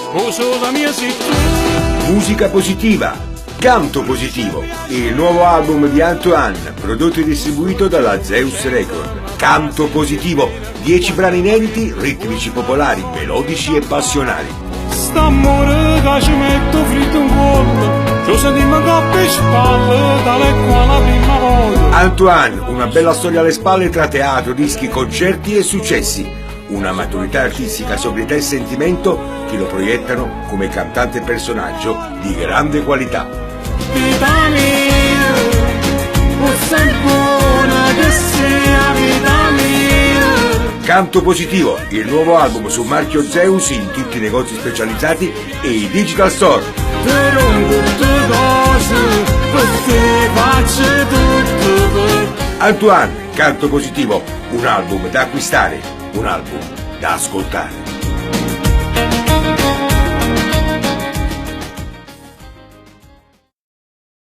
sposo mia sei tu. Musica positiva, canto positivo, il nuovo album di Antoine, prodotto e distribuito dalla Zeus Record. Canto positivo, 10 brani inediti, ritmici popolari, melodici e passionali. St'amore che ci metto fritto in collo, ci sentiamo coppe e spalle, tale qua la prima volta. Antoine, una bella storia alle spalle tra teatro, dischi, concerti e successi. Una maturità artistica, sobrietà e sentimento che lo proiettano come cantante e personaggio di grande qualità. Vita mia, forse buona che sia vita mia. Canto positivo, il nuovo album su marchio Zeus in tutti i negozi specializzati e i digital store. Te rompo tutte cose, perché faccio tutto. Antoine, Canto positivo, un album da acquistare, un album da ascoltare.